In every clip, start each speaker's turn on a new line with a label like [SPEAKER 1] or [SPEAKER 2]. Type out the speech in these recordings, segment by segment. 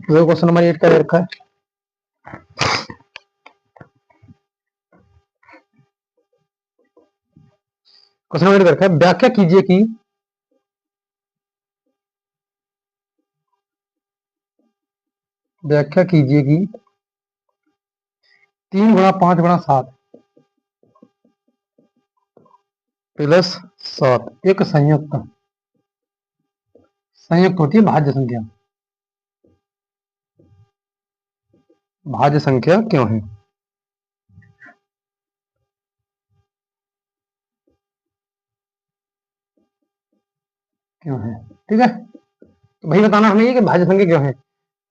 [SPEAKER 1] देखो question number 8 का दे रखा है। क्वेश्चन नंबर 8 दे रखा है, व्याख्या कीजिए कि व्याख्या कीजिए कि 3 गुणा 5 गुणा 7 प्लस 7 एक संयुक्त होती है भाज्य संख्या। भाज्य संख्या क्यों है? क्यों है? ठीक है, तो भाई बताना हमें ये कि भाज्य संख्या क्यों है।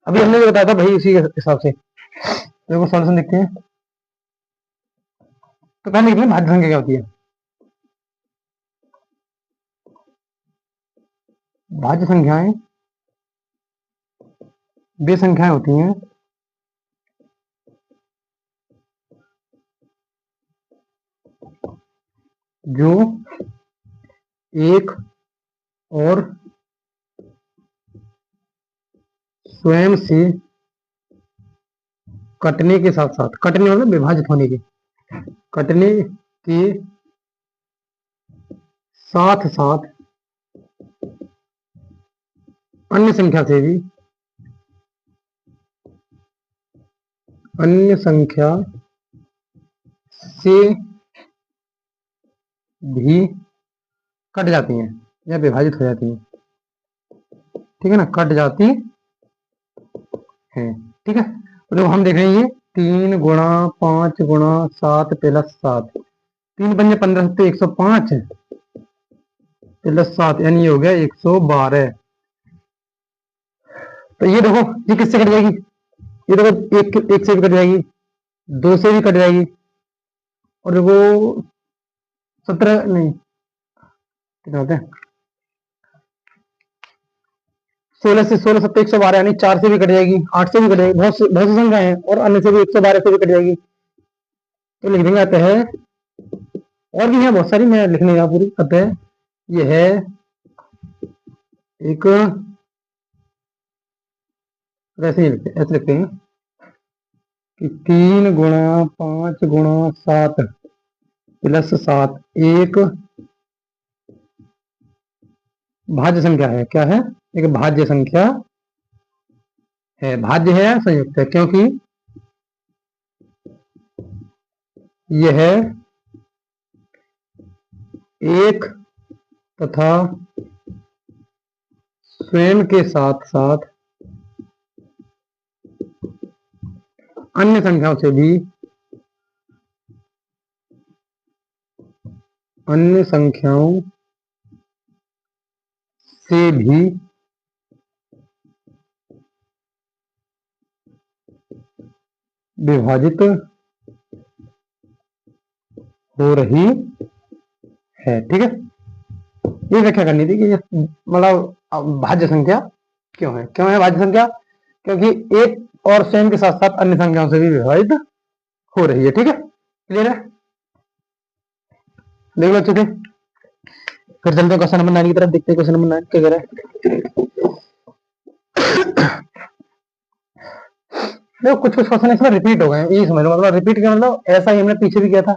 [SPEAKER 1] अभी हमने जो बताया था भाई उसी के हिसाब से देखो सॉल्यूशन देखते हैं। तो पहले देखते हैं भाज्य संख्या क्या होती है। भाज्य संख्याएं वे संख्याएं होती हैं जो एक और स्वयं से कटने के साथ साथ, कटने मतलब विभाजित होने के, कटने के साथ साथ अन्य संख्या से भी, अन्य संख्या से भी कट जाती हैं या विभाजित हो जाती हैं। ठीक है ना, कट जाती हैं। ठीक है, तो हम देख रहे हैं ये 3 गुणा 5 गुणा 7 प्लस 7, 3 पंजे 15 तो 105 प्लस 7 यानी ये हो गया 112। तो ये देखो ये किससे कट जाएगी, ये देखो एक से भी कट जाएगी, 2 से भी कट जाएगी, और देखो 17 नहीं कितना होता है 16 से 16 7 112 यानी 4 से भी कट जाएगी, 8 से भी कट जाएगी, बहुत सी संख्या है, और अन्य से भी 112 से भी कट जाएगी। तो लिख देंगे अतः, और भी है बहुत सारी, मैं लिखने का पूरी। अतः यह है एक, ऐसे ही लिखते, ऐसे लिखते हैं कि 3 गुणा 5 गुणा 7 प्लस 7 एक भाज्य संख्या है। क्या है? एक भाज्य संख्या है। भाज्य है या संयुक्त है? क्योंकि यह एक तथा स्वयं के साथ साथ अन्य संख्याओं से भी, अन्य संख्याओं से भी विभाजित हो रही है। ठीक है, ये व्याख्या करनी थी कि ये मतलब भाज्य संख्या क्यों है। क्यों है भाज्य संख्या? क्योंकि एक और स्वयं के साथ साथ अन्य संख्याओं से भी विभाजित हो रही है। ठीक है, क्लियर है? देख लो अच्छे से, फिर चलते हैं क्वेश्चन नंबर 9 की तरफ, देखते हैं क्वेश्चन नंबर 9 क्या कह रहा है। देखो कुछ क्वेश्चन इसमें रिपीट हो गए, यही समझ लो, मतलब रिपीट का मतलब ऐसा ही हमने पीछे भी किया था,